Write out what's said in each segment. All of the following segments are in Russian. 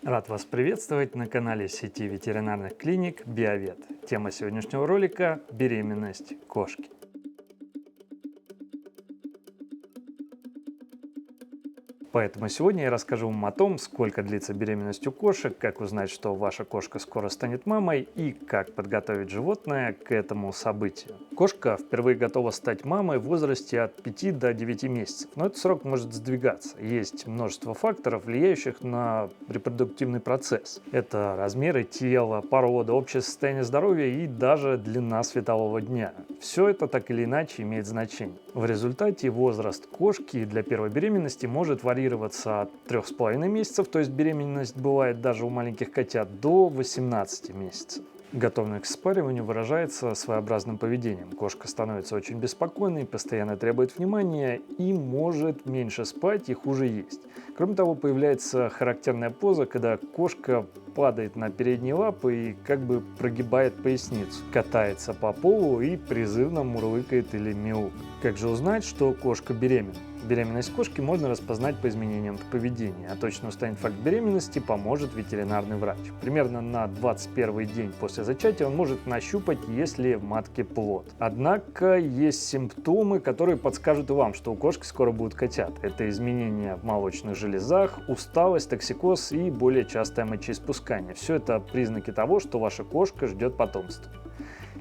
Рад вас приветствовать на канале сети ветеринарных клиник Биовет. Тема сегодняшнего ролика – беременность кошки. Поэтому сегодня я расскажу вам о том, сколько длится беременность у кошек, как узнать, что ваша кошка скоро станет мамой и как подготовить животное к этому событию. Кошка впервые готова стать мамой в возрасте от 5 до 9 месяцев, но этот срок может сдвигаться. Есть множество факторов, влияющих на репродуктивный процесс. Это размеры тела, порода, общее состояние здоровья и даже длина светового дня. Все это так или иначе имеет значение. В результате возраст кошки для первой беременности может варьироваться от 3,5 месяцев, то есть беременность бывает даже у маленьких котят, до 18 месяцев. Готовность к спариванию выражается своеобразным поведением. Кошка становится очень беспокойной, постоянно требует внимания и может меньше спать и хуже есть. Кроме того, появляется характерная поза, когда кошка падает на передние лапы и как бы прогибает поясницу, катается по полу и призывно мурлыкает или мяукает. Как же узнать, что кошка беременна? Беременность кошки можно распознать по изменениям в поведении, а точно установить факт беременности поможет ветеринарный врач. Примерно на 21-й день после зачатия он может нащупать, есть ли в матке плод. Однако есть симптомы, которые подскажут и вам, что у кошки скоро будут котят. Это изменения в молочных железах, усталость, токсикоз и более частое мочеиспускание. Все это признаки того, что ваша кошка ждет потомства.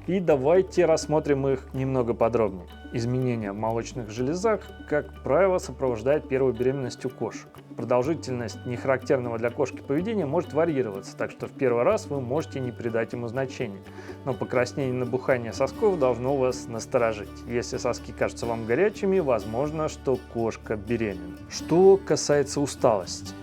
И давайте рассмотрим их немного подробнее. Изменения в молочных железах, как правило, сопровождают первую беременность у кошек. Продолжительность нехарактерного для кошки поведения может варьироваться, так что в первый раз вы можете не придать ему значения. Но покраснение и набухание сосков должно вас насторожить. Если соски кажутся вам горячими, возможно, что кошка беременна. Что касается усталости.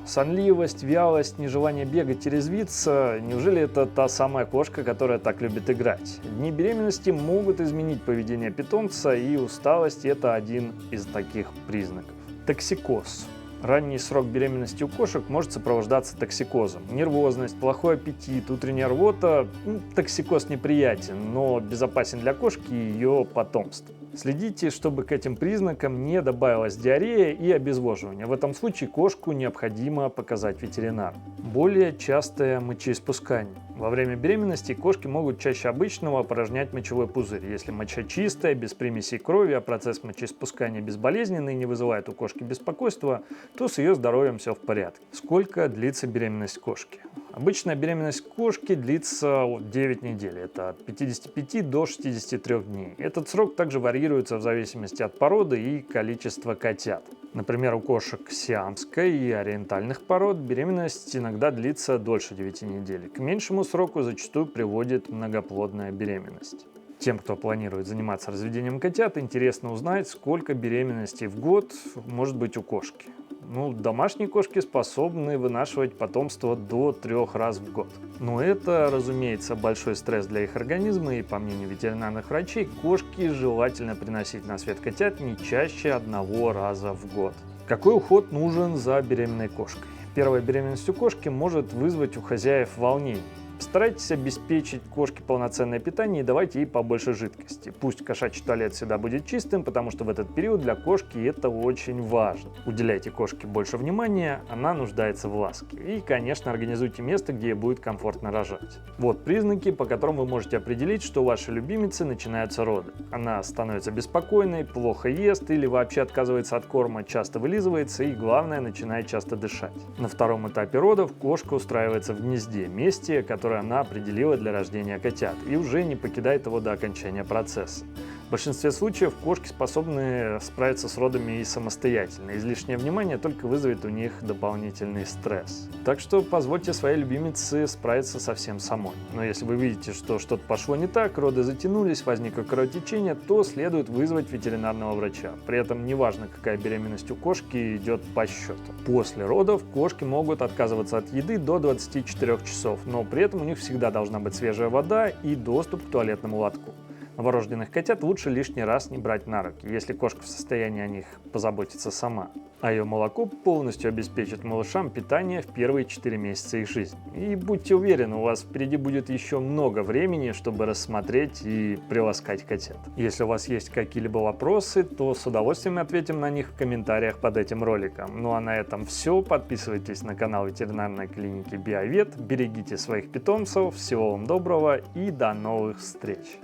Сонливость, вялость, нежелание бегать и резвиться – неужели это та самая кошка, которая так любит играть? Дни беременности могут изменить поведение питомца, и усталость – это один из таких признаков. Токсикоз. Ранний срок беременности у кошек может сопровождаться токсикозом. Нервозность, плохой аппетит, утренняя рвота. Токсикоз неприятен, но безопасен для кошки и ее потомства. Следите, чтобы к этим признакам не добавилась диарея и обезвоживание. В этом случае кошку необходимо показать ветеринару. Более частое мочеиспускание. Во время беременности кошки могут чаще обычного опорожнять мочевой пузырь. Если моча чистая, без примесей крови, а процесс мочеиспускания безболезненный и не вызывает у кошки беспокойства, то с ее здоровьем все в порядке. Сколько длится беременность кошки? Обычная беременность кошки длится 9 недель, это от 55 до 63 дней. Этот срок также варьируется в зависимости от породы и количества котят. Например, у кошек сиамской и ориентальных пород беременность иногда длится дольше 9 недель. К меньшему сроку зачастую приводит многоплодная беременность. Тем, кто планирует заниматься разведением котят, интересно узнать, сколько беременностей в год может быть у кошки. Домашние кошки способны вынашивать потомство до 3 раз в год. Но это, разумеется, большой стресс для их организма, и, по мнению ветеринарных врачей, кошки желательно приносить на свет котят не чаще 1 раза в год. Какой уход нужен за беременной кошкой? Первая беременность у кошки может вызвать у хозяев волнение. Старайтесь обеспечить кошке полноценное питание и давайте ей побольше жидкости. Пусть кошачий туалет всегда будет чистым, потому что в этот период для кошки это очень важно. Уделяйте кошке больше внимания, она нуждается в ласке. И, конечно, организуйте место, где ей будет комфортно рожать. Вот признаки, по которым вы можете определить, что у вашей любимицы начинаются роды. Она становится беспокойной, плохо ест или вообще отказывается от корма, часто вылизывается и, главное, начинает часто дышать. На втором этапе родов кошка устраивается в гнезде, месте, которое она определила для рождения котят, и уже не покидает его до окончания процесса. В большинстве случаев кошки способны справиться с родами и самостоятельно. Излишнее внимание только вызовет у них дополнительный стресс. Так что позвольте своей любимице справиться совсем самой. Но если вы видите, что что-то пошло не так, роды затянулись, возникло кровотечение, то следует вызвать ветеринарного врача. При этом неважно, какая беременность у кошки идет по счету. После родов кошки могут отказываться от еды до 24 часов, но при этом у них всегда должна быть свежая вода и доступ к туалетному лотку. Новорожденных котят лучше лишний раз не брать на руки, если кошка в состоянии о них позаботиться сама. А ее молоко полностью обеспечит малышам питание в первые 4 месяца их жизни. И будьте уверены, у вас впереди будет еще много времени, чтобы рассмотреть и приласкать котят. Если у вас есть какие-либо вопросы, то с удовольствием ответим на них в комментариях под этим роликом. Ну а на этом все. Подписывайтесь на канал ветеринарной клиники Биовет, берегите своих питомцев, всего вам доброго и до новых встреч!